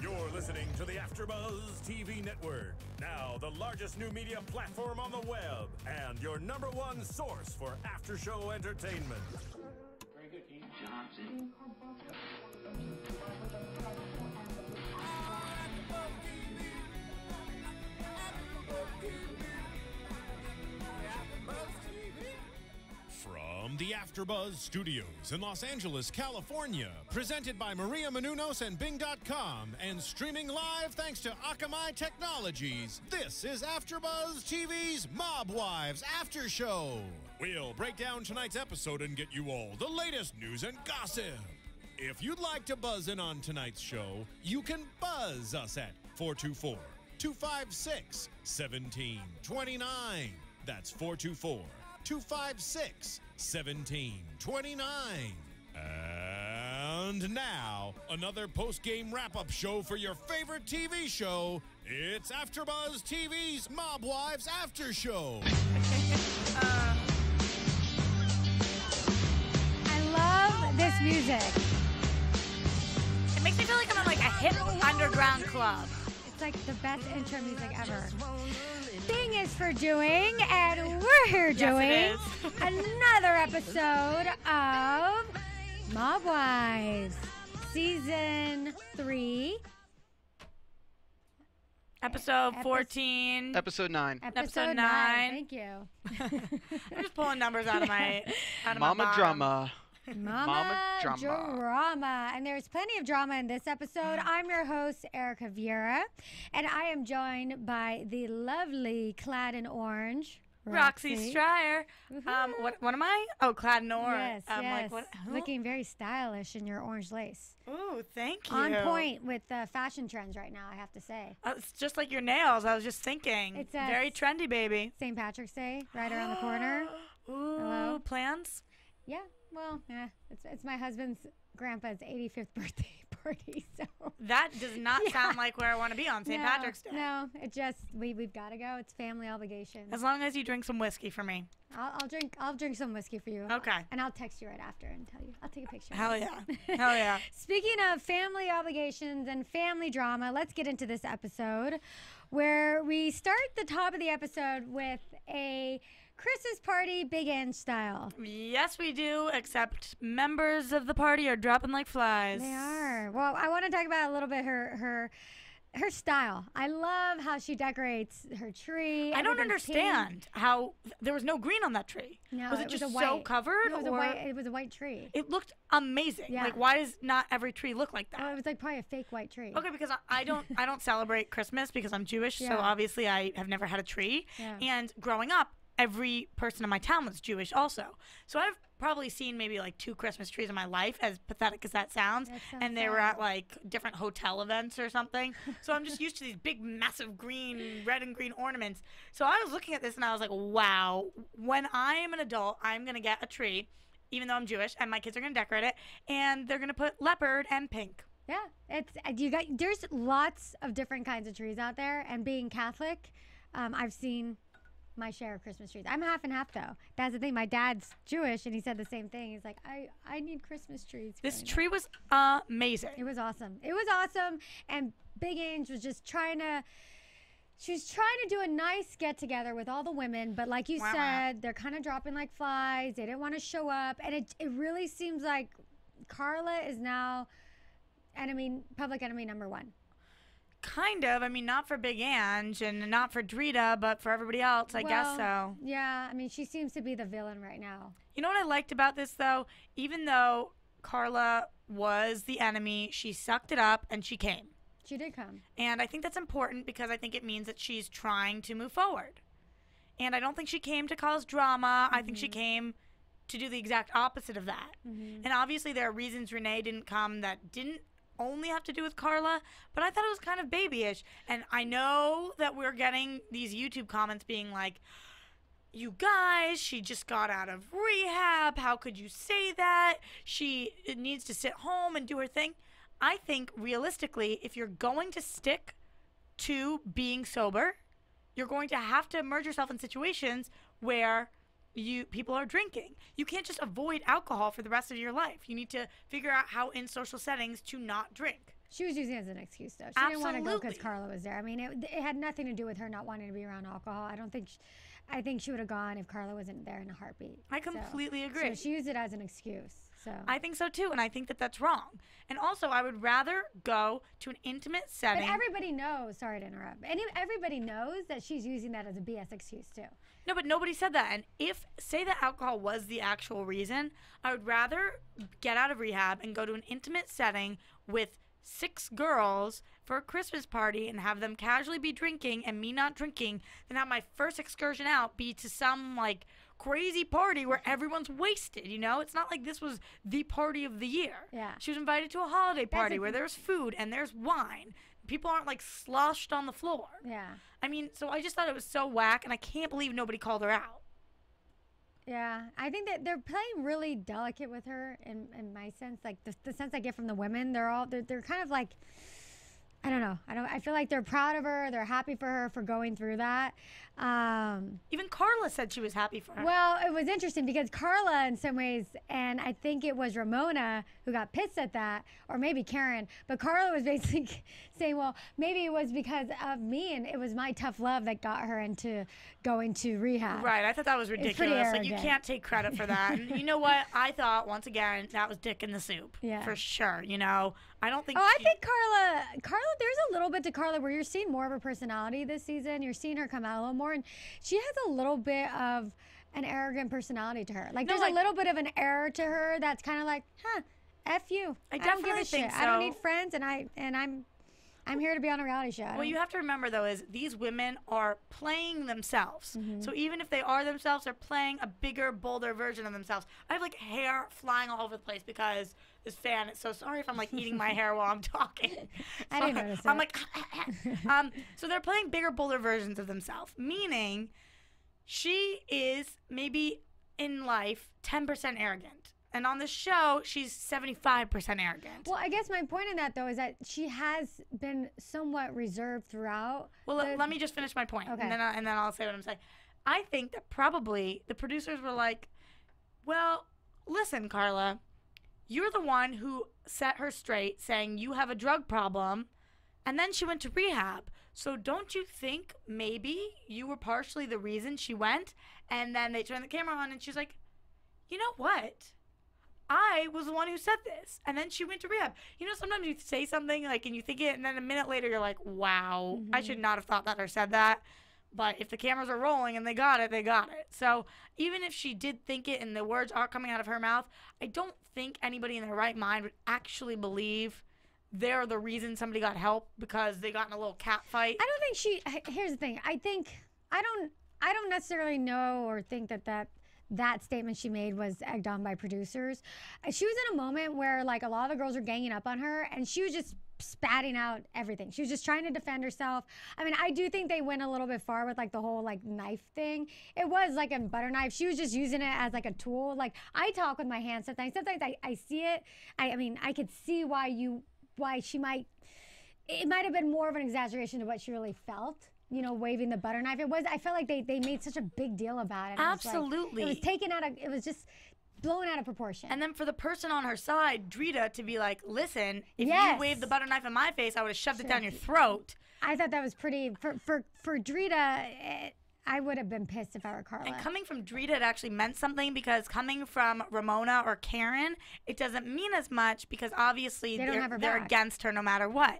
You're listening to the AFTERBUZZ TV Network, now the largest new media platform on the web, and your #1 source for after-show entertainment. Very good, Keith Johnson. From the AFTERBUZZ Studios in Los Angeles, California, presented by Maria Menounos and Bing.com, and streaming live thanks to Akamai Technologies, this is AFTERBUZZ TV's Mob Wives After Show. We'll break down tonight's episode and get you all the latest news and gossip. If you'd like to buzz in on tonight's show, you can buzz us at 424-256-1729. That's 424-256-1729. And now, another post-game wrap-up show for your favorite TV show. It's AFTERBUZZ TV's Mob Wives After Show. I love this music. It makes me feel like I'm in like a hip underground club. It's like the best intro music ever. Bing is for doing, and we're here doing another episode of Mob Wives, Season 3. Episode 14. Episode 9. Episode 9. Thank you. I'm just pulling numbers out of my Mama Drama. Mama drama. And there's plenty of drama in this episode. I'm your host, Erika Vieira, and I am joined by the lovely clad in orange, Roxy Striar. What am I? Oh, clad in orange. Yes, Like, what? Looking very stylish in your orange lace. Ooh, thank you. On point with the fashion trends right now, I have to say. It's just like your nails. I was just thinking. It's very trendy, baby. St. Patrick's Day, right around the corner. Ooh, Hello? plans? Yeah. Well, it's my husband's grandpa's 85th birthday party, so that does not sound like where I want to be on St. Patrick's Day. No, it just we've got to go. It's family obligation. As long as you drink some whiskey for me. I'll drink some whiskey for you. Okay. And I'll text you right after and tell you. I'll take a picture. Hell yeah. Hell yeah. Speaking of family obligations and family drama, let's get into this episode where we start the top of the episode with a Christmas party, Big Ange style. Yes, we do, except members of the party are dropping like flies. They are. Well, I want to talk about a little bit her style. I love how she decorates her tree. I don't understand how there was no green on that tree. No, was it just so covered? No, it was a white tree. It looked amazing. Yeah. Like, why does not every tree look like that? Oh, it was like probably a fake white tree. Okay, because I don't celebrate Christmas because I'm Jewish, so obviously I have never had a tree. Yeah. And growing up, every person in my town was Jewish also. So I've probably seen maybe like 2 Christmas trees in my life, as pathetic as that sounds. And they were at like different hotel events or something. So I'm just used to these big, massive red and green ornaments. So I was looking at this and I was like, wow, when I am an adult, I'm going to get a tree, even though I'm Jewish, and my kids are going to decorate it, and they're going to put leopard and pink. Yeah, there's lots of different kinds of trees out there, and being Catholic, I've seen my share of Christmas trees. I'm half and half though. That's the thing. My dad's Jewish, and he said the same thing. He's like, I need Christmas trees. This tree was amazing. It was awesome. It was awesome. And Big Ange was just trying to do a nice get together with all the women, but like you said, they're kind of dropping like flies. They didn't want to show up, and it really seems like Carla is now public enemy #1. Kind of. I mean, not for Big Ange and not for Drita, but for everybody else, I guess so. Yeah, I mean, she seems to be the villain right now. You know what I liked about this, though? Even though Carla was the enemy, she sucked it up and she came. She did come. And I think that's important because I think it means that she's trying to move forward. And I don't think she came to cause drama. I think she came to do the exact opposite of that. And obviously there are reasons Renee didn't come that didn't only have to do with Carla, but I thought it was kind of babyish. And I know that we're getting these YouTube comments being like, you guys, she just got out of rehab. How could you say that? She needs to sit home and do her thing. I think realistically, if you're going to stick to being sober, you're going to have to immerse yourself in situations where people are drinking. You can't just avoid alcohol for the rest of your life. You need to figure out how in social settings to not drink. She was using it as an excuse, though. She didn't want to go because Absolutely. Carla was there. I mean, it had nothing to do with her not wanting to be around alcohol. I don't think. I think she would have gone if Carla wasn't there in a heartbeat. I completely agree. So she used it as an excuse. So I think so too, and I think that that's wrong. And also, I would rather go to an intimate setting. But everybody knows. Sorry to interrupt. Everybody knows that she's using that as a BS excuse too. No, but nobody said that. And if, say that alcohol was the actual reason, I would rather get out of rehab and go to an intimate setting with 6 girls for a Christmas party and have them casually be drinking and me not drinking than have my first excursion out be to some, like, crazy party where everyone's wasted, you know? It's not like this was the party of the year. Yeah. She was invited to a holiday party where there's food and there's wine. People aren't, like, sloshed on the floor. Yeah. I mean, so I just thought it was so whack, and I can't believe nobody called her out. Yeah, I think that they're playing really delicate with her in my sense. Like the sense I get from the women, they're kind of like, I don't know. I feel like they're proud of her. They're happy for her for going through that. Even Carla said she was happy for her. Well, it was interesting because Carla, in some ways, and I think it was Ramona who got pissed at that, or maybe Karen, but Carla was basically saying, well, maybe it was because of me and it was my tough love that got her into going to rehab. Right, I thought that was ridiculous. Like, you can't take credit for that. And you know what? I thought, once again, that was dick in the soup. Yeah. For sure, you know? I don't think I think Carla, there's a little bit to Carla where you're seeing more of her personality this season. You're seeing her come out a little more, and she has a little bit of an arrogant personality to her. Like, there's a little bit of an air to her that's kind of like, F you. I don't give definitely a think shit. so. I don't need friends, and I'm here to be on a reality show. Well, you have to remember, though, is these women are playing themselves. Mm-hmm. So even if they are themselves, they're playing a bigger, bolder version of themselves. I have, like, hair flying all over the place because this fan is so sorry if I'm, like, eating my hair while I'm talking. I didn't notice I'm it. like, so they're playing bigger, bolder versions of themselves, meaning she is maybe in life 10% arrogant. And on the show, she's 75% arrogant. Well, I guess my point in that, though, is that she has been somewhat reserved throughout. Well, let me just finish my point, Okay. and then I'll say what I'm saying. I think that probably the producers were like, well, listen, Carla, you're the one who set her straight saying you have a drug problem, and then she went to rehab. So don't you think maybe you were partially the reason she went? And then they turned the camera on, and she's like, you know what? I was the one who said this. And then she went to rehab. You know, sometimes you say something, like, and you think it, and then a minute later you're like, wow, I should not have thought that or said that. But if the cameras are rolling and they got it, they got it. So even if she did think it and the words are coming out of her mouth, I don't think anybody in their right mind would actually believe they're the reason somebody got help because they got in a little cat fight. I don't think here's the thing. I don't necessarily know or think that statement she made was egged on by producers. She was in a moment where, like, a lot of the girls were ganging up on her, and she was just spatting out everything. She was just trying to defend herself. I mean, I do think they went a little bit far with, like, the whole, like, knife thing. It was like a butter knife. She was just using it as, like, a tool. Like, I talk with my hands sometimes. Sometimes I see it. I mean, I could see why she might. It might have been more of an exaggeration to what she really felt. You know, waving the butter knife. I felt like they made such a big deal about it. Absolutely. It was taken out of, it was just blown out of proportion. And then for the person on her side, Drita, to be like, listen, if Yes. you waved the butter knife in my face, I would have shoved it down your throat. I thought that was pretty, for Drita, I would have been pissed if I were Carla. And coming from Drita, it actually meant something because coming from Ramona or Karen, it doesn't mean as much because obviously they're against her no matter what.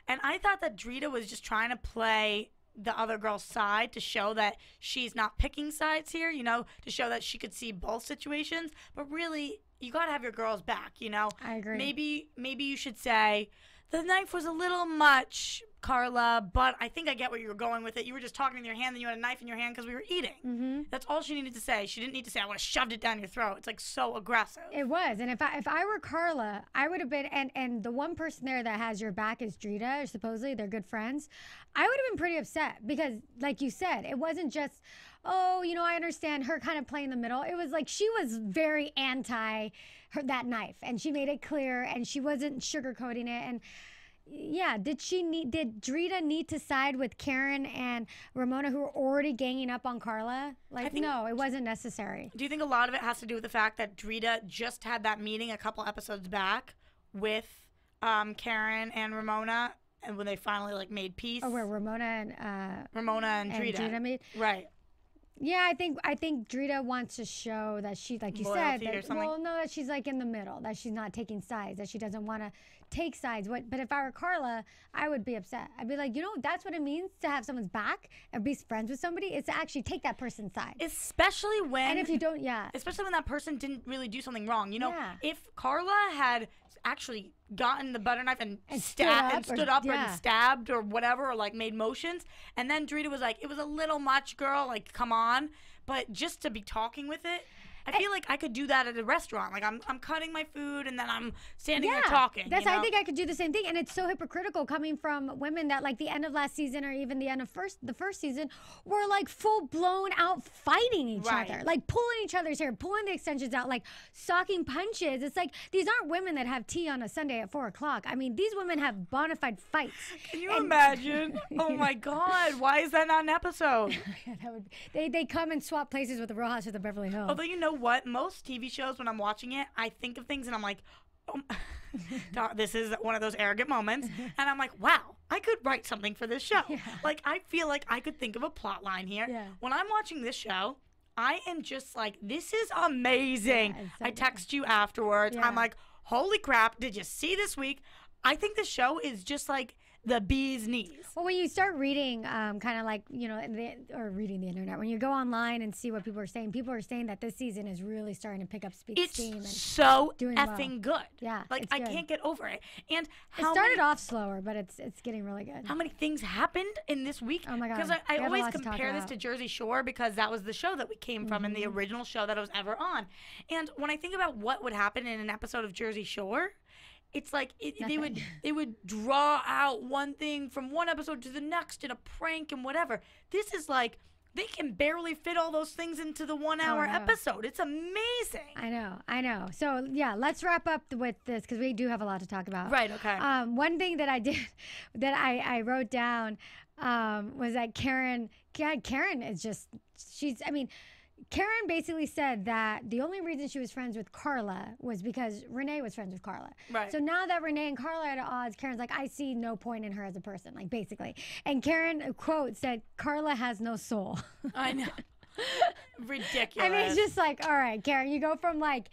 And I thought that Drita was just trying to play the other girl's side to show that she's not picking sides here, you know, to show that she could see both situations. But really, you got to have your girls back, you know. I agree. Maybe you should say, the knife was a little much, Carla, but I think I get where you were going with it. You were just talking in your hand, and you had a knife in your hand because we were eating. Mm-hmm. That's all she needed to say. She didn't need to say, I would have shoved it down your throat. It's, like, so aggressive. It was. And if I were Carla, I would have been, and the one person there that has your back is Drita, or supposedly they're good friends. I would have been pretty upset because, like you said, it wasn't just, oh, you know, I understand her kind of playing the middle. It was like she was very anti that knife, and she made it clear, and she wasn't sugarcoating it. And yeah, did Drita need to side with Karen and Ramona, who were already ganging up on Carla? Like, no, it wasn't necessary. Do you think a lot of it has to do with the fact that Drita just had that meeting a couple episodes back with Karen and Ramona, and when they finally like made peace. Oh, where Ramona and Drita made. Right. Yeah, I think Drita wants to show that she, like you Loyalty said, or something? well, no, that she's like in the middle, that she's not taking sides, that she doesn't want to take sides. But if I were Carla, I would be upset. I'd be like, that's what it means to have someone's back and be friends with somebody. It's to actually take that person's side. Especially when. And if you don't, Especially when that person didn't really do something wrong. Yeah. If Carla had actually gotten the butter knife and stood up and stabbed or whatever, or like made motions, and then Drita was like, it was a little much, girl, like come on. But just to be talking with it, I feel like I could do that at a restaurant. Like I'm cutting my food and then I'm standing there talking. I think I could do the same thing, and it's so hypocritical coming from women that like the end of last season or even the end of the first season were like full blown out fighting each other, like pulling each other's hair, pulling the extensions out, like socking punches. It's like these aren't women that have tea on a Sunday at 4 o'clock. I mean, these women have bona fide fights. Can you imagine? Oh my God, why is that not an episode? They come and swap places with the Real Housewives of Beverly Hills. Although you know what, most TV shows when I'm watching it, I think of things and I'm like, oh, this is one of those arrogant moments, and I'm like, wow, I could write something for this show. Like I feel like I could think of a plot line here. When I'm watching this show, I am just like, this is amazing. I text you afterwards. I'm like, holy crap, did you see this week? I think the show is just like the bee's knees. Well, when you start reading, kind of like, or reading the internet, when you go online and see what people are saying that this season is really starting to pick up steam. It's so doing effing good. Yeah, like I can't get over it. And it started off slower, but it's getting really good. How many things happened in this week? Oh my God! Because I always compare this to Jersey Shore because that was the show that we came from and the original show that I was ever on. And when I think about what would happen in an episode of Jersey Shore, it's like they would draw out one thing from one episode to the next in a prank and whatever. This is like they can barely fit all those things into the 1 hour episode. It's amazing. I know. So yeah, let's wrap up with this because we do have a lot to talk about. Right. Okay. One thing that I did, that I wrote down, was that Karen is just Karen basically said that the only reason she was friends with Carla was because Renee was friends with Carla. Right. So now that Renee and Carla are at odds, Karen's like, I see no point in her as a person, like basically. And Karen, quote, said, Carla has no soul. I know. Ridiculous. I mean, it's just like, all right, Karen, you go from like,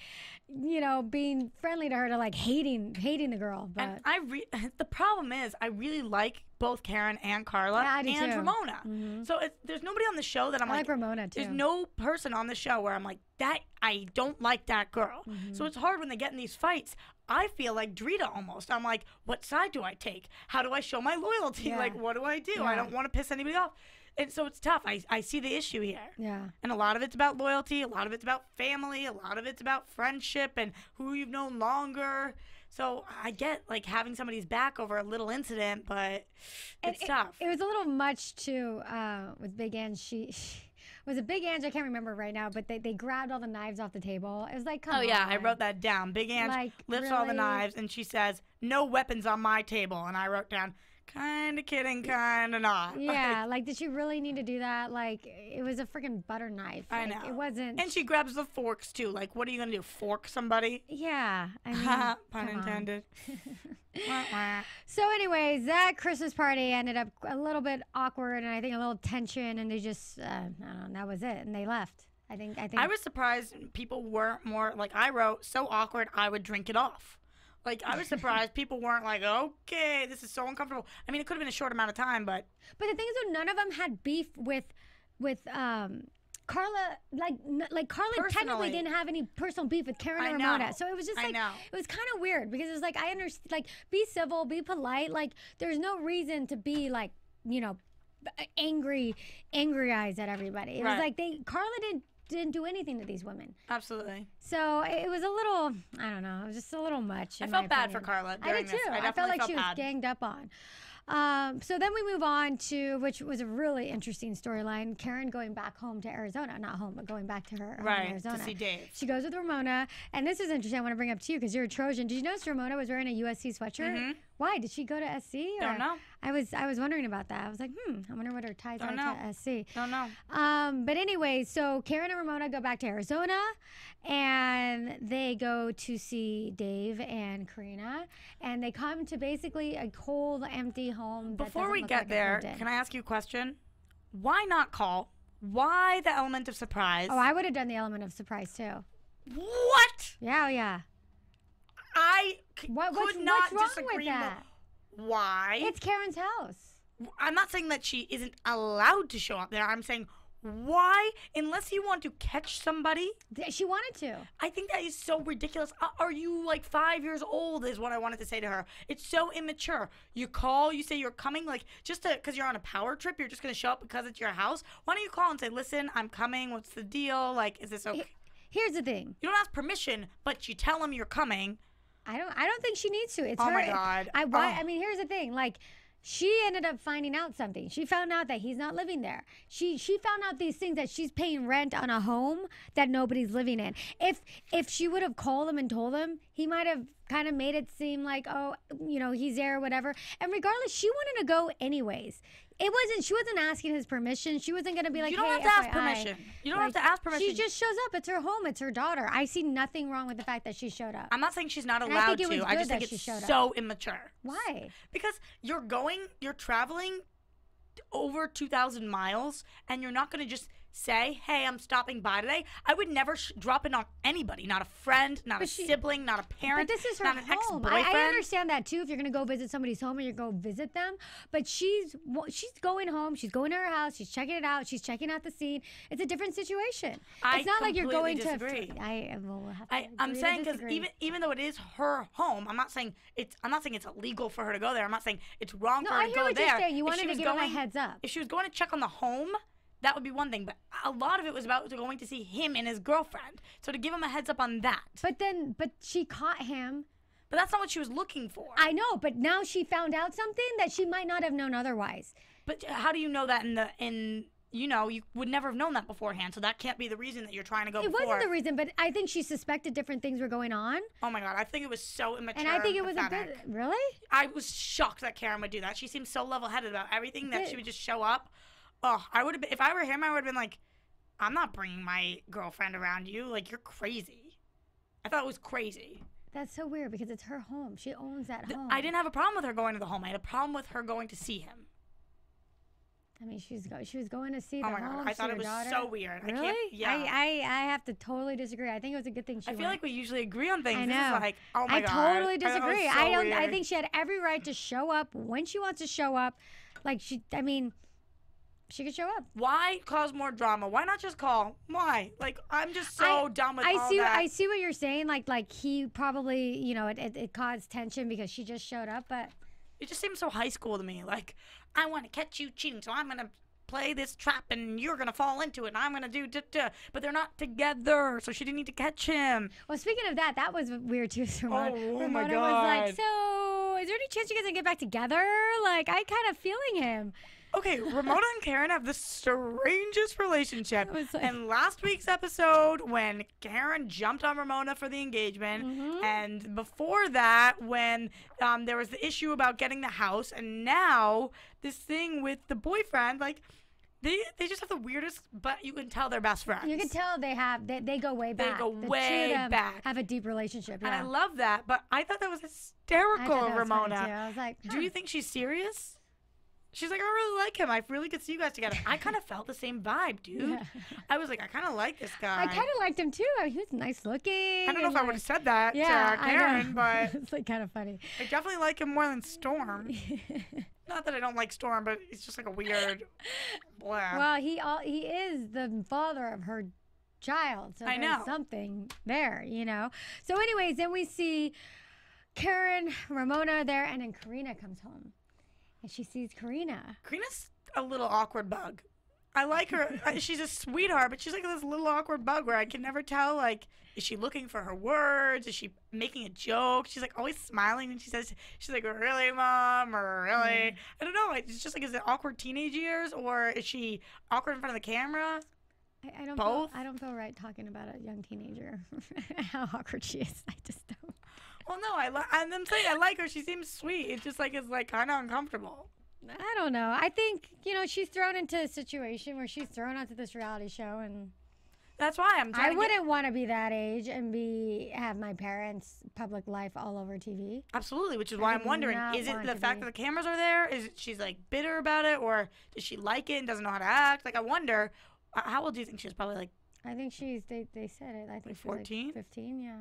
being friendly to her to like hating the girl. But and the problem is, I really like both Karen and Carla and Ramona. So there's nobody on the show that I'm I like Ramona too. There's no person on the show where I'm like, that I don't like that girl. So it's hard when they get in these fights. I feel like Drita almost. I'm like, what side do I take? How do I show my loyalty? Yeah. Like, what do I do? Yeah. I don't want to piss anybody off. And so it's tough. I see the issue here. Yeah. And a lot of it's about loyalty. A lot of it's about family. A lot of it's about friendship and who you've known longer. So I get like having somebody's back over a little incident, but it's tough. It was a little much too with Big Ange. She was it Big Ange? I can't remember right now, but they grabbed all the knives off the table. It was like, come on. Oh yeah, I wrote that down. Big Ange lifts all the knives and she says, "No weapons on my table." And I wrote down, "Kinda kidding, kinda not." Yeah, like did she really need to do that? Like it was a freaking butter knife. I know. It wasn't. And she grabs the forks too. Like, what are you gonna do? Fork somebody? Yeah. I mean, pun intended. So anyways, that Christmas party ended up a little bit awkward and I think a little tension, and they just I don't know, that was it, and they left. I think I was surprised people weren't more like, I wrote, so awkward I would drink it off. Like, I was surprised people weren't like, okay, this is so uncomfortable. I mean, it could have been a short amount of time, but the thing is, though, none of them had beef with Carla. Like Carla Personally. Technically didn't have any personal beef with Karen or Ramona. So it was just like, it was kind of weird because it was like, I understand, like, be civil, be polite. Like, there's no reason to be like, angry eyes at everybody. It was like Carla didn't do anything to these women. Absolutely. So it was a little, I don't know, it was just a little much. I felt bad for Carla. I did too. I felt like she was ganged up on. So then we move on to, which was a really interesting storyline, Karen going back home to Arizona. Not home, but going back to her home in Arizona. To see Dave. She goes with Ramona. And this is interesting. I want to bring up to you because you're a Trojan. Did you notice Ramona was wearing a USC sweatshirt? Why? Did she go to SC? Or? Don't know. I was wondering about that. I was like, I wonder what her ties are to SC. Don't know. But anyway, so Karen and Ramona go back to Arizona, and they go to see Dave and Karina, and they come to basically a cold, empty home. Before we get there, can I ask you a question? Why not call? Why the element of surprise? Oh, I would have done the element of surprise too. What? Yeah, yeah. I could not what's wrong disagree with that? Why? It's Karen's house. I'm not saying that she isn't allowed to show up there. I'm saying why, unless you want to catch somebody. She wanted to. I think that is so ridiculous. Are you like 5 years old is what I wanted to say to her. It's so immature. You call, you say you're coming, like just because you're on a power trip, you're just going to show up because it's your house. Why don't you call and say, listen, I'm coming. What's the deal? Like, is this okay? Here's the thing. You don't ask permission, but you tell them you're coming. I don't think she needs to. It's oh her. My God. I mean, here's the thing. Like, she ended up finding out something. She found out that he's not living there. She found out these things, that she's paying rent on a home that nobody's living in. If she would have called him and told him, he might have kind of made it seem like, oh, he's there or whatever. And regardless, she wanted to go anyways. She wasn't asking his permission. She wasn't going to be like, you don't have to ask permission. You don't have to ask permission. She just shows up. It's her home. It's her daughter. I see nothing wrong with the fact that she showed up. I'm not saying she's not allowed to. I just think it's so immature. Why? Because you're traveling over 2,000 miles, and you're not going to just say, hey, I'm stopping by today. I would never drop in on anybody, not a friend, not a sibling, not a parent, but this is her not an home. ex-boyfriend. I understand that too, if you're going to go visit somebody's home and you're going to go visit them, but she's going home, she's going to her house, she's checking it out, she's checking out the scene. It's a different situation. It's not like you're going disagree. to I'm saying, because even though it is her home, I'm not saying it's illegal for her to go there. I'm not saying it's wrong for her to go there. I hear what you're saying. You wanted to give her a heads up. If she was going to check on the home, that would be one thing, but a lot of it was about going to see him and his girlfriend. So to give him a heads up on that. But she caught him. But that's not what she was looking for. I know, but now she found out something that she might not have known otherwise. But how do you know that you would never have known that beforehand, so that can't be the reason that you're trying to go before. It wasn't the reason, but I think she suspected different things were going on. Oh my God, I think it was so immature. And I think it was really? I was shocked that Karen would do that. She seemed so level-headed about everything that she would just show up. Oh, I would have been, if I were him, I would have been like, I'm not bringing my girlfriend around you. Like, you're crazy. I thought it was crazy. That's so weird because it's her home. She owns that home. I didn't have a problem with her going to the home. I had a problem with her going to see him. I mean, she was going to see the home. Oh my God, I thought it was so weird. Really? I have to totally disagree. I think it was a good thing she I feel like we usually agree on things. I know. This is like, oh my God. I totally disagree. I Weird. think she had every right to show up when she wants to show up. Like, she could show up. Why cause more drama? Why not just call? Why? Like, I'm just so done with all that. I see what you're saying. Like he probably, it caused tension because she just showed up, but it just seems so high school to me. Like, I want to catch you cheating, so I'm going to play this trap, and you're going to fall into it, and I'm going to do da-da. But they're not together, so she didn't need to catch him. Well, speaking of that was weird too. Oh my God. Ramona was like, so is there any chance you guys can get back together? Like, I kind of feeling him. Okay, Ramona and Karen have the strangest relationship. And last week's episode, when Karen jumped on Ramona for the engagement, and before that, when there was the issue about getting the house, and now this thing with the boyfriend, like, they just have the weirdest, but you can tell they're best friends. You can tell they go way back. They go way back. Have a deep relationship. And I love that, but I thought that was hysterical, I thought that was Ramona. funny too. I was like, do you think she's serious? She's like, I really like him. I really could see you guys together. I kind of felt the same vibe, dude. Yeah. I was like, I kind of like this guy. I kind of liked him, too. I mean, he was nice looking. I don't know if I would have said that to Karen, but... It's like kind of funny. I definitely like him more than Storm. Not that I don't like Storm, but it's just like a weird... blah. Well, he is the father of her child, so there's something there, So anyways, then we see Karen, Ramona there, and then Karina comes home. And she sees Karina. Karina's a little awkward bug. I like her. She's a sweetheart, but she's like this little awkward bug where I can never tell, like, is she looking for her words? Is she making a joke? She's like always smiling when she says, she's like, really, Mom? Or really? I don't know. It's just like, is it awkward teenage years, or is she awkward in front of the camera? I don't Both? I don't feel right talking about a young teenager, how awkward she is. I just don't. Well, no, I'm saying I like her. She seems sweet. It's just like, it's like kind of uncomfortable. I don't know. I think, she's thrown into a situation where she's thrown onto this reality show, and that's why I'm trying I wouldn't want to be that age and have my parents' public life all over TV. Absolutely, which is why I'm wondering, is it the fact that the cameras are there? Is it she's like bitter about it, or does she like it and doesn't know how to act? Like, I wonder, how old do you think she was? Probably like, I think they said it. I think like she was 14? like 15, yeah.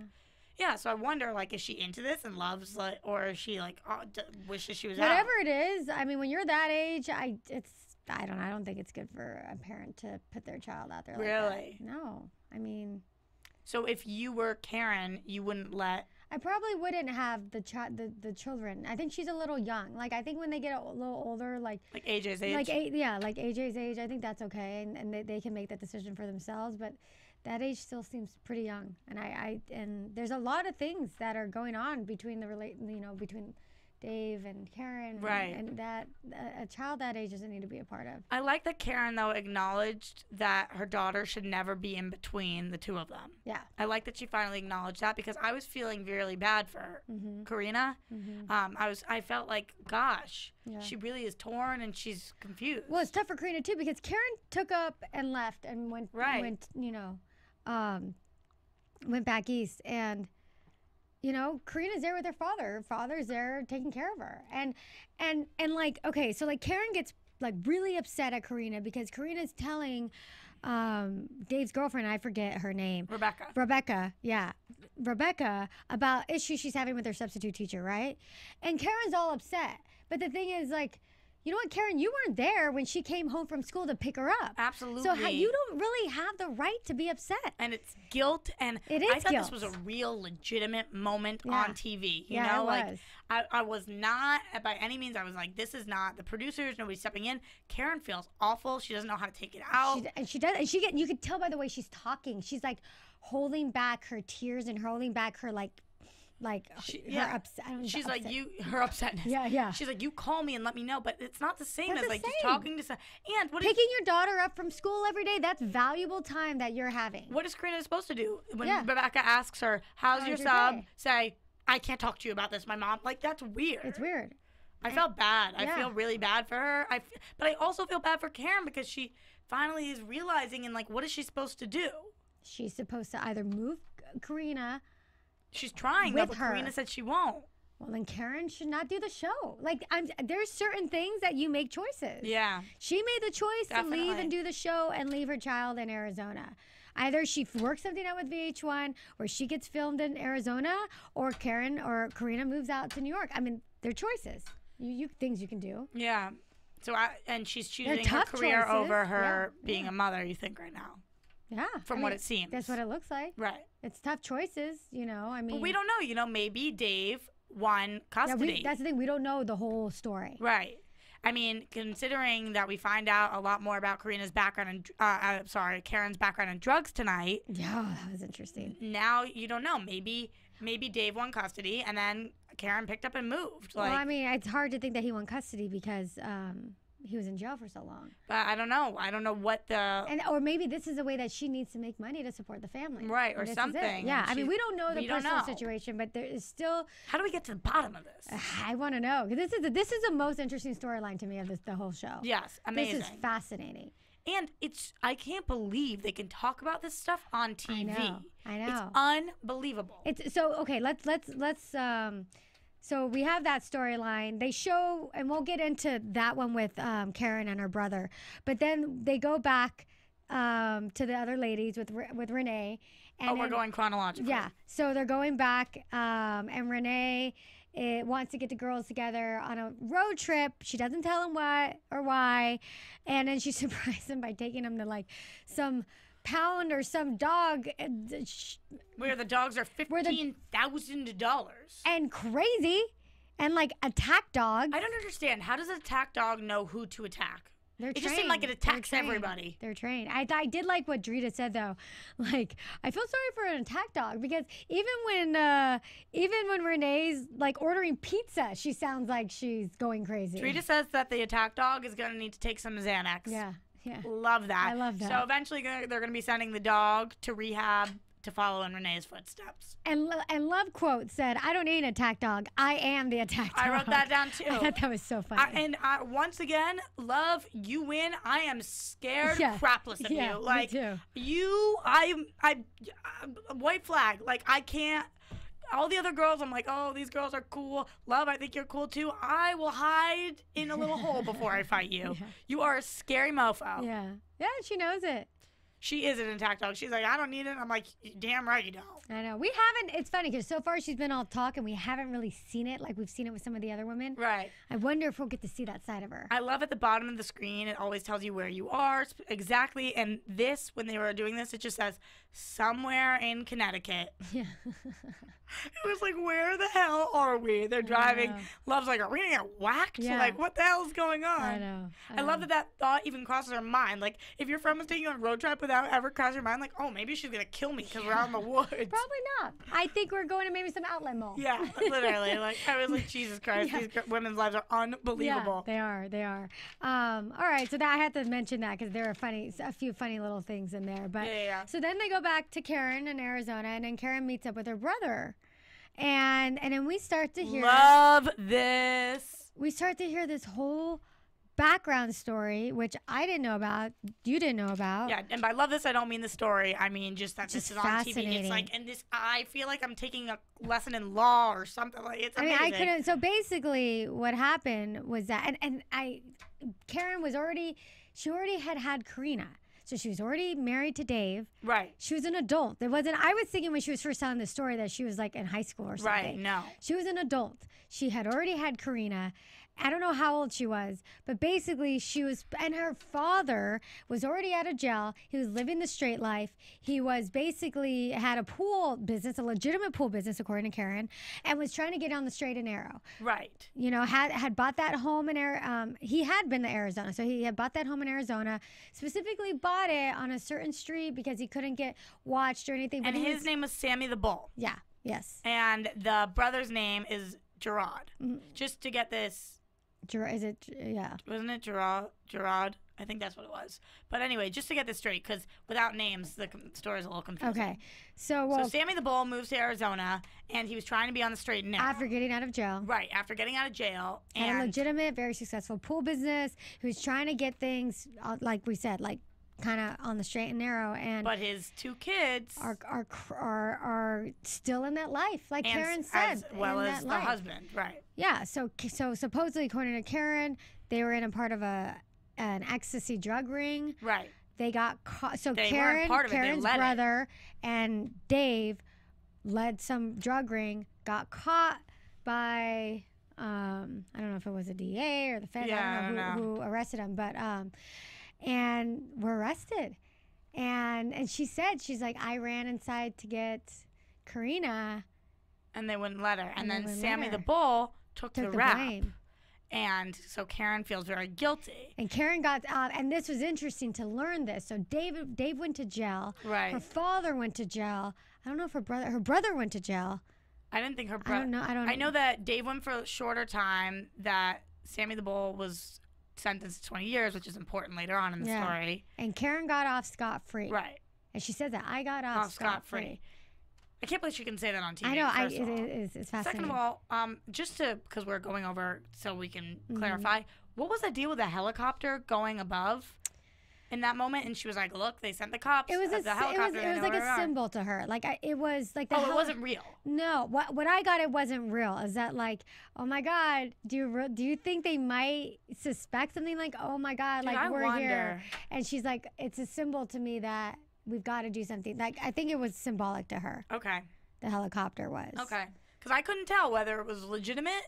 Yeah, so I wonder, like, is she into this and loves, like, or is she like, wishes she was out? Whatever it is, I mean, when you're that age, I don't think it's good for a parent to put their child out there like that. Really? No. I mean, so if you were Karen, you wouldn't let... I probably wouldn't have the children. I think she's a little young. Like, I think when they get a little older, like AJ's age? like AJ's age, I think that's okay, and they can make that decision for themselves, but that age still seems pretty young. And there's a lot of things that are going on between between Dave and Karen, right? And that a child that age doesn't need to be a part of. I like that Karen, though, acknowledged that her daughter should never be in between the two of them. Yeah. I like that she finally acknowledged that, because I was feeling really bad for Karina. I felt like, gosh, she really is torn and she's confused. Well, it's tough for Karina too, because Karen took up and left and went back east, and Karina's there with her father. Her father's there taking care of her. And like, okay, so like Karen gets like really upset at Karina because Karina's telling Dave's girlfriend, I forget her name. Rebecca, yeah. Rebecca, about issues she's having with her substitute teacher, right? And Karen's all upset. But the thing is, like, you know what, Karen? You weren't there when she came home from school to pick her up. Absolutely. So you don't really have the right to be upset. And it's guilt. And it is I thought guilt. This was a real legitimate moment on TV. You know, it like was. I was not, by any means, I was like, this is not the producers, nobody's stepping in. Karen feels awful. She doesn't know how to take it out. She does. And you could tell by the way she's talking. She's like holding back her tears and holding back her her upset. She's like, her upsetness. Yeah. She's like, you call me and let me know, but it's not the same as like just talking to someone. And picking your daughter up from school every day, that's valuable time that you're having. What is Karina supposed to do? When Rebecca asks her, how's your sub? Day? Say, I can't talk to you about this, my mom. Like, that's weird. It's weird. I felt bad. I feel really bad for her. But I also feel bad for Karen because she finally is realizing, and like, what is she supposed to do? She's supposed to either move Karina. She's trying, though, but Karina said she won't. Well, then Karen should not do the show. Like, there's certain things that you make choices. Yeah. She made the choice to leave and do the show and leave her child in Arizona. Either she works something out with VH1 where she gets filmed in Arizona, or Karen or Karina moves out to New York. I mean, they're choices. You things you can do. Yeah. So and she's choosing her career over her being a mother, you think, right now. Yeah. From what it seems. That's what it looks like. Right. It's tough choices, I mean. But we don't know. Maybe Dave won custody. Yeah, that's the thing. We don't know the whole story. Right. I mean, considering that we find out a lot more about Karen's background in drugs tonight. Yeah, that was interesting. Now you don't know. Maybe Dave won custody and then Karen picked up and moved. Well, I mean, it's hard to think that he won custody because he was in jail for so long. But I don't know. I don't know what or maybe this is a way that she needs to make money to support the family. Right, or something. Yeah, I mean, we don't know the personal situation, but there is still. How do we get to the bottom of this? I want to know, because this is the most interesting storyline to me of the whole show. Yes, amazing. This is fascinating. And I can't believe they can talk about this stuff on TV. I know. It's unbelievable. Okay. Let's. So we have that storyline. They show, and we'll get into that one with Karen and her brother. But then they go back to the other ladies with Renee. And we're going chronologically. Yeah. So they're going back, and Renee wants to get the girls together on a road trip. She doesn't tell them what or why, and then she surprises them by taking them to like some pound or some dog where the dogs are $15,000 and crazy and like attack dogs. I don't understand. How does an attack dog know who to attack? They're It trained. just seemed like it attacks They're trained. everybody. They're trained. I did like what Drita said though. Like, I feel sorry for an attack dog because even when Renee's like ordering pizza, she sounds like she's going crazy. Drita says that the attack dog is going to need to take some Xanax. Yeah. Yeah. Love that. I love that. So eventually they're going to be sending the dog to rehab to follow in Renee's footsteps. And Love quote said, "I don't need an attack dog. I am the attack dog." I wrote that down too. I thought that was so funny. Once again, Love, you win. I am scared crapless of yeah, you. Like me too. I white flag. Like I can't. All the other girls, I'm like, oh, these girls are cool. Love, I think you're cool too. I will hide in a little hole before I fight you. Yeah. You are a scary mofo. Yeah. Yeah, she knows it. She is an attack dog. She's like, I don't need it. I'm like, damn right you don't. I know. We haven't, it's funny because so far she's been all talk and we haven't really seen it like we've seen it with some of the other women. Right. I wonder if we'll get to see that side of her. I love at the bottom of the screen, it always tells you where you are exactly. And this, when they were doing this, it just says somewhere in Connecticut. Yeah. It was like, where the hell are we? They're driving. Love's like, are we going to get whacked? Yeah. Like, what the hell's going on? I know. I love that thought even crosses her mind. Like, if your friend was taking you on a road trip without ever crossing your mind, like, oh, maybe she's going to kill me because we're out in the woods. Probably not. I think we're going to maybe some outlet mall. Yeah, literally. Like, I was like, Jesus Christ, these women's lives are unbelievable. Yeah, they are. All right, so I had to mention that because there are a few funny little things in there. But Yeah. So then they go back to Karen in Arizona, and then Karen meets up with her brother, and then we start to hear. Love this. We start to hear this whole background story, which I didn't know about. You didn't know about. Yeah, and by love this, I don't mean the story. I mean just that this Just is on TV. fascinating. It's like, and this, I feel like I'm taking a lesson in law or something. Like, it's amazing. I mean, I couldn't. So basically, what happened was that, Karen was already had Karina. So she was already married to Dave. Right. She was an adult. It wasn't. I was thinking when she was first telling the story that she was like in high school or something. Right. No. She was an adult. She had already had Karina. I don't know how old she was, but basically she was, and her father was already out of jail. He was living the straight life. He was basically had a pool business, a legitimate pool business, according to Karen, and was trying to get on the straight and narrow. Right. You know, had bought that home in he had been to Arizona, so he had bought that home in Arizona. Specifically, bought it on a certain street because he couldn't get watched or anything. And his name was Sammy the Bull. Yeah. Yes. And the brother's name is Gerard. Just to get this. Is it? Yeah. Wasn't it Gerard? I think that's what it was. But anyway, just to get this straight, because without names, the story is a little confusing. Okay. So Sammy the Bull moves to Arizona, and he was trying to be on the straight and narrow. after getting out of jail. Right, after getting out of jail. Had a legitimate, very successful pool business. He was trying to get things, like we said, like kind of on the straight and narrow. But his two kids are still in that life, like Karen said. As well as the husband, right. Yeah, so supposedly, according to Karen, they were in a part of an ecstasy drug ring. Right. They got caught. So they weren't part of it. Karen's they led brother and Dave led some drug ring, got caught by, I don't know if it was a DA or the Fed. Yeah, I don't know who arrested him, but, and were arrested. And she said, she's like, I ran inside to get Karina. And they wouldn't let her. And then wouldn't Sammy let the her. Bull took the rap. blame. And so Karen feels very guilty. And Karen got, and this was interesting to learn this. So Dave went to jail. Right. Her father went to jail. I don't know if her brother went to jail. I didn't think her brother. I don't know. I know that Dave went for a shorter time, that Sammy the Bull was sentenced to 20 years, which is important later on in the story. And Karen got off scot-free. Right. And she said that, I got off scot-free. I can't believe she can say that on TV. I know. It's fascinating. Second of all, because we're going over so we can clarify, what was the deal with the helicopter going above in that moment? And she was like, look, they sent the cops. It was the helicopter. it was like a symbol to her. Like it was like it wasn't real. No, what I got, it wasn't real. Is that like, oh my God, do you think they might suspect something? Like, oh my God, Dude, like we're here. wonder. And she's like, it's a symbol to me that we've got to do something. Like I think it was symbolic to her. Okay. The helicopter was. Okay. Because I couldn't tell whether it was legitimate.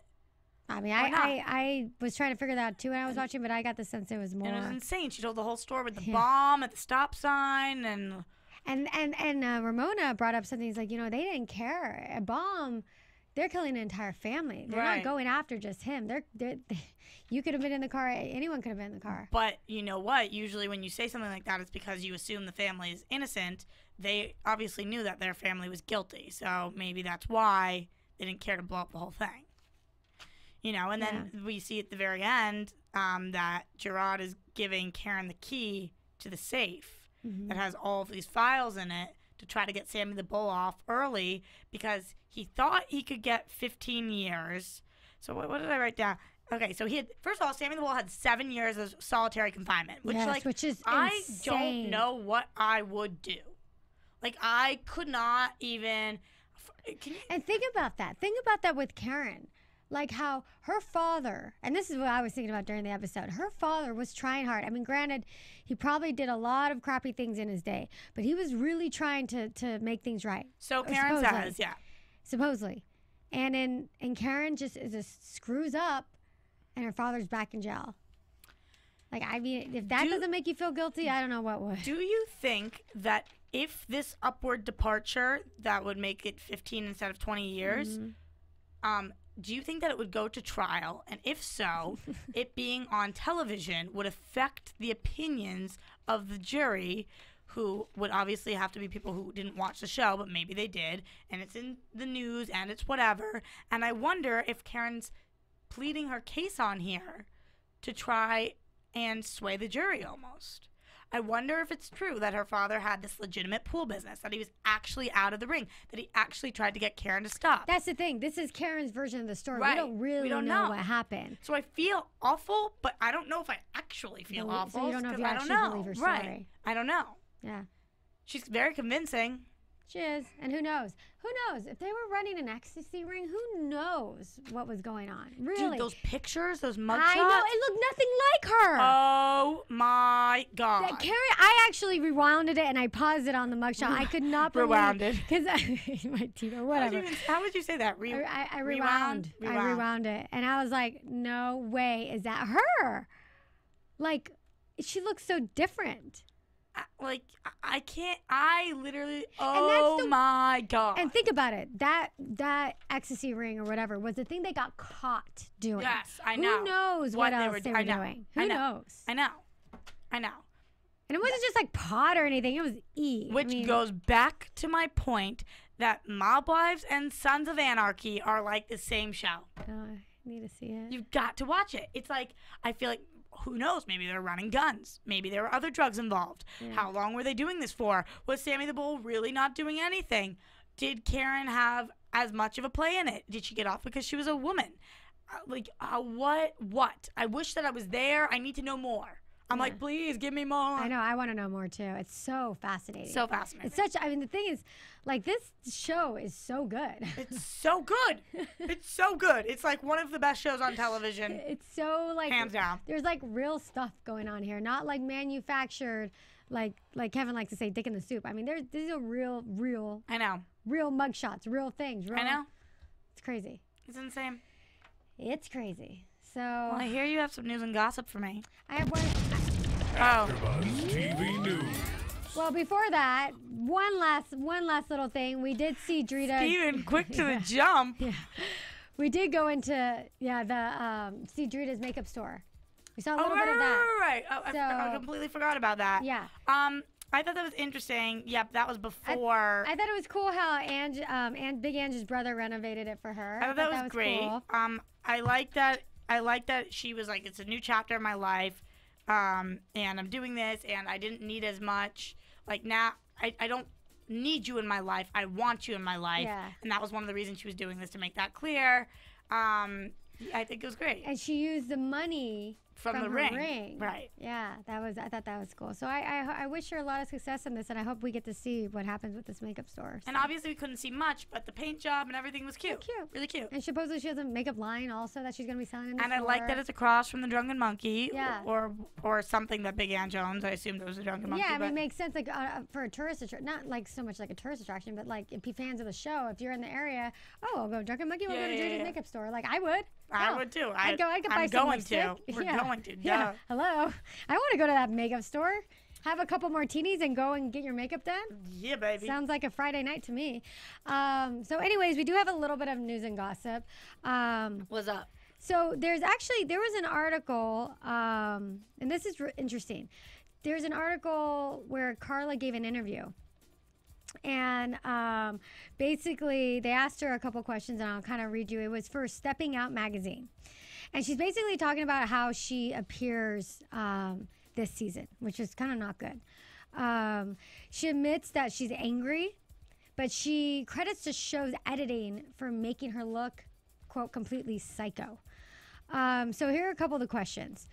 I mean, I was trying to figure that out too when I was watching, but I got the sense it was more. And it was insane. She told the whole story with the bomb at the stop sign and Ramona brought up something. He's like, they didn't care. A bomb, they're killing an entire family. They're Right. not going after just him. You could have been in the car. Anyone could have been in the car. But you know what? Usually when you say something like that, it's because you assume the family is innocent. They obviously knew that their family was guilty. So maybe that's why they didn't care to blow up the whole thing. You know, and then we see at the very end that Gerard is giving Karen the key to the safe that has all of these files in it to try to get Sammy the Bull off early because he thought he could get 15 years. So what did I write down? Okay, so he had, first of all, Sammy the Bull had 7 years of solitary confinement, which which is I insane. don't know what I would do. Like, I could not even. And think about that. Think about that with Karen. Like how her father, and this is what I was thinking about during the episode, her father was trying hard. I mean, granted, he probably did a lot of crappy things in his day, but he was really trying to make things right. So Karen says, yeah. Supposedly. And Karen just screws up, and her father's back in jail. Like, I mean, if that doesn't make you feel guilty, I don't know what would. Do you think that if this upward departure, that would make it 15 instead of 20 years, do you think that it would go to trial? And if so, it being on television would affect the opinions of the jury, who would obviously have to be people who didn't watch the show, but maybe they did, and it's in the news, and it's whatever. And I wonder if Karen's pleading her case on here to try and sway the jury almost. I wonder if it's true that her father had this legitimate pool business, that he was actually out of the ring, that he actually tried to get Karen to stop. That's the thing. This is Karen's version of the story. Right. We don't really know what happened. So I feel awful, but I don't know if I actually feel awful. So you don't know if you actually believe her story. Right. I don't know. Yeah. She's very convincing. She is. And who knows? Who knows? If they were running an ecstasy ring, who knows what was going on? Really? Dude, those pictures, those mugshots. I know. It looked nothing like her. Oh, my God. Karen, I actually rewounded it and I paused it on the mugshot. I could not believe Rewounded. Because my teeth or whatever. How would you say that? I rewound. I rewound it. And I was like, no way. Is that her? Like, she looks so different. I can't. I literally. Oh my God. And think about it. That ecstasy ring or whatever was the thing they got caught doing. Yes, I know. Who knows what else they were doing? Who knows? I know. And it wasn't just like pot or anything. It was E. Which goes back to my point that Mob Wives and Sons of Anarchy are like the same show. I need to see it. You've got to watch it. It's like, I feel like, who knows? Maybe they're running guns. Maybe there were other drugs involved. Yeah. How long were they doing this for? Was Sammy the Bull really not doing anything? Did Karen have as much of a play in it? Did she get off because she was a woman? What? I wish that I was there. I need to know more. I'm like, please give me more. I know. I want to know more too. It's so fascinating. So fascinating. It's such. I mean, the thing is, like, this show is so good. It's so good. It's so good. It's like one of the best shows on television. It's so like hands down. There's like real stuff going on here, not like manufactured, like Kevin likes to say, dick in the soup. I mean, these are real. I know. Real mugshots, real things. I know. It's crazy. It's insane. It's crazy. So. Well, I hear you have some news and gossip for me. I have one. AfterBuzz TV News. Well, before that, one last little thing. We did see Drita. Steven, quick to the jump. Yeah. We did go into see Drita's makeup store. We saw a little bit of that. Right. Oh, I completely forgot about that. Yeah. I thought that was interesting. Yep, that was before. I thought it was cool how Big Angie's brother renovated it for her. I thought that was great. Cool. I like that she was like, it's a new chapter of my life. And I'm doing this, and I didn't need as much. Like, now, I don't need you in my life. I want you in my life. Yeah. And that was one of the reasons she was doing this, to make that clear. I think it was great. And she used the money from the her ring. Right. Yeah, I thought that was cool. So I wish her a lot of success in this, and I hope we get to see what happens with this makeup store. So. And obviously we couldn't see much, but the paint job and everything was cute. Cute. Really cute. And supposedly she has a makeup line also that she's going to be selling in the store. I like that it's across from the Drunken Monkey. Yeah. Or something that Big Ann Jones, I assumed it was a Drunken Monkey. Yeah, I mean, it makes sense, like, for a tourist attraction, not like so much like a tourist attraction, but like if you're fans of the show, if you're in the area, I'll go Drunken Monkey, we'll go to Drita's makeup store. Like, I would. I would too. I'd go buy some lipstick. We're going to. Yeah. Duh. Hello. I want to go to that makeup store. Have a couple martinis and go and get your makeup done? Yeah, baby. Sounds like a Friday night to me. So anyways, we do have a little bit of news and gossip. What's up? So there was an article, and this is interesting. There's an article where Carla gave an interview. And basically, they asked her a couple questions, and I'll kind of read you. It was for Stepping Out magazine. And she's basically talking about how she appears this season, which is kind of not good. She admits that she's angry, but she credits the show's editing for making her look, quote, completely psycho. So here are a couple of the questions.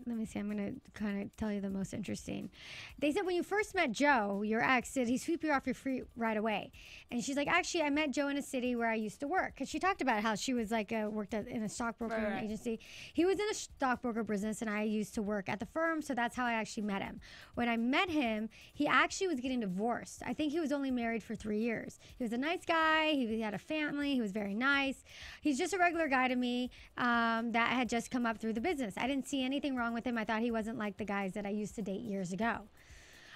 Let me see. I'm going to kind of tell you the most interesting. They said when you first met Joe, your ex, did he sweep you off your feet right away? And she's like, actually, I met Joe in a city where I used to work. Because she talked about how she was like worked in a stockbroker agency. He was in a stockbroker business, and I used to work at the firm. So that's how I actually met him. When I met him, he actually was getting divorced. I think he was only married for 3 years. He was a nice guy. He had a family. He was very nice. He's just a regular guy to me that had just come up through the business. I didn't see anything wrong with him. I thought he wasn't like the guys that I used to date years ago.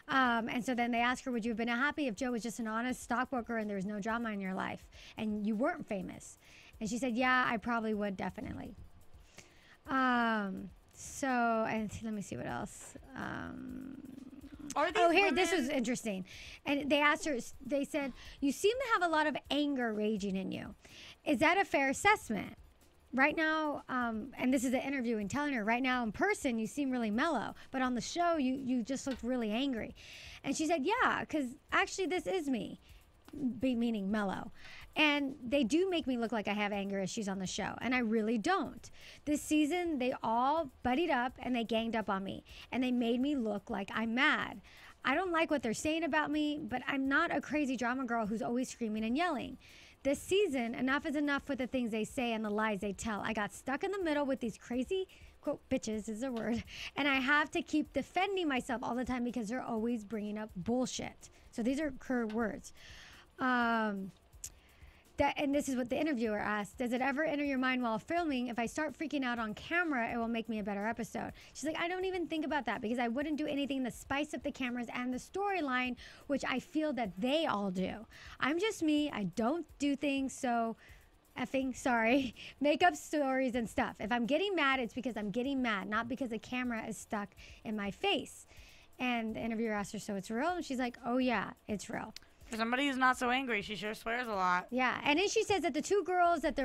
And so then they asked her, would you have been happy if Joe was just an honest stockbroker and there was no drama in your life and you weren't famous? And she said, yeah, I probably would, definitely. And let me see what else. This was interesting. And they asked her, they said, you seem to have a lot of anger raging in you. Is that a fair assessment? Right now, and this is the interview and telling her, right now in person, you seem really mellow. But on the show, you just looked really angry. And she said, yeah, because actually this is me, meaning mellow. And they do make me look like I have anger as she's on the show. And I really don't. This season, they all buddied up and they ganged up on me. And they made me look like I'm mad. I don't like what they're saying about me, but I'm not a crazy drama girl who's always screaming and yelling. This season, enough is enough with the things they say and the lies they tell. I got stuck in the middle with these crazy, quote, bitches is a word, and I have to keep defending myself all the time because they're always bringing up bullshit. So these are her words. And this is what the interviewer asked. Does it ever enter your mind while filming, if I start freaking out on camera, it will make me a better episode? She's like, I don't even think about that because I wouldn't do anything to spice up the cameras and the storyline, which I feel that they all do. I'm just me. I don't do things so make up stories and stuff. If I'm getting mad, it's because I'm getting mad, not because the camera is stuck in my face. And the interviewer asked her, so it's real? And she's like, oh yeah, it's real. For somebody who's not so angry, she sure swears a lot. Yeah, and then she says that the two girls that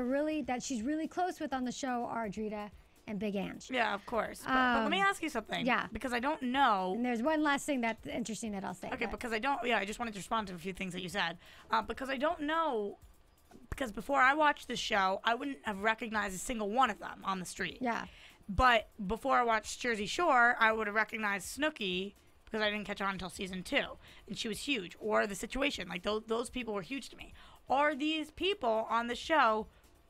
she's really close with on the show are Drita and Big Ange. Yeah, of course. But let me ask you something. Yeah. Because I don't know. And there's one last thing that's interesting that I'll say. Okay, because I don't. Yeah, I just wanted to respond to a few things that you said. Because I don't know. Because before I watched the show, I wouldn't have recognized a single one of them on the street. Yeah. But before I watched Jersey Shore, I would have recognized Snooki because I didn't catch on until season 2, and she was huge. Or The Situation, like those people were huge to me. Are these people on the show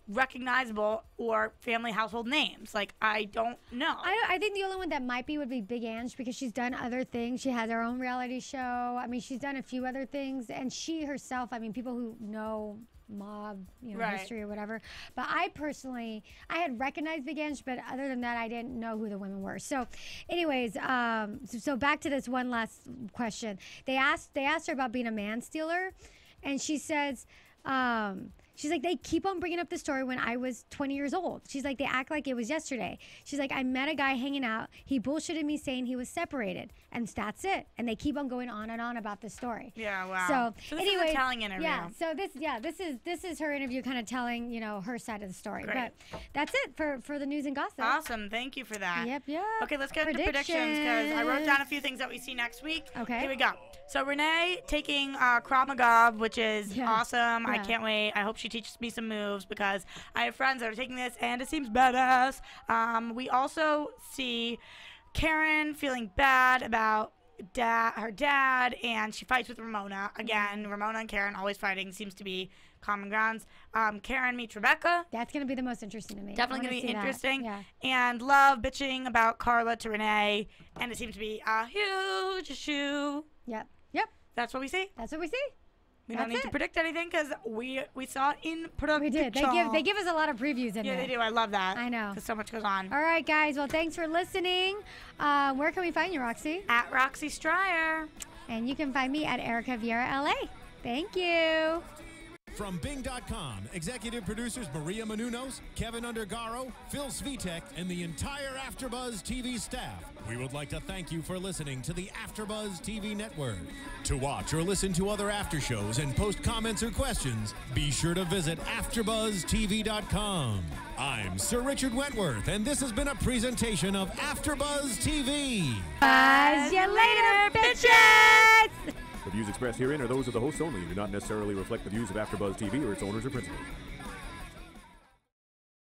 recognizable or family household names? Like, I don't know. I think the only one that might be would be Big Ange because she's done other things. She has her own reality show. I mean, she's done a few other things, and she herself, I mean, people who know mob, history or whatever. But I personally, I had recognized Big Ange, but other than that, I didn't know who the women were. So anyways, so back to this one last question. They asked her about being a man stealer, and she says, she's like, they keep on bringing up the story when I was 20 years old. She's like, they act like it was yesterday. She's like, I met a guy hanging out. He bullshitted me saying he was separated. And that's it. And they keep on going on and on about the story. Yeah, wow. So this anyway, is a telling interview. Yeah, so this is her interview kind of telling, her side of the story. Great. But that's it for the news and gossip. Awesome. Thank you for that. Yep. Okay, let's get into predictions because I wrote down a few things that we see next week. Okay. Here we go. So Renee taking Krav Maga, which is awesome. Yeah. I can't wait. I hope she teaches me some moves because I have friends that are taking this and it seems badass. We also see Karen feeling bad about her dad, and she fights with Ramona. Again, Ramona and Karen always fighting. Seems to be common grounds. Karen meets Rebecca. That's going to be the most interesting to me. Definitely going to be interesting. Yeah. And Love bitching about Carla to Renee, and it seems to be a huge issue. Yep. That's what we see. That's what we see. We don't need to predict anything because we saw it in production. We did. They give us a lot of previews in there. Yeah, they do. I love that. I know. Because so much goes on. All right, guys. Well, thanks for listening. Where can we find you, Roxy? At Roxy Striar. And you can find me at Erika Vieira LA. Thank you. From Bing.com, executive producers Maria Menounos, Kevin Undergaro, Phil Svitek, and the entire AfterBuzz TV staff, we would like to thank you for listening to the AfterBuzz TV network. To watch or listen to other after shows and post comments or questions, be sure to visit AfterBuzzTV.com. I'm Sir Richard Wentworth, and this has been a presentation of AfterBuzz TV. Buzz you later, bitches! The views expressed herein are those of the hosts only and do not necessarily reflect the views of AfterBuzz TV or its owners or principals.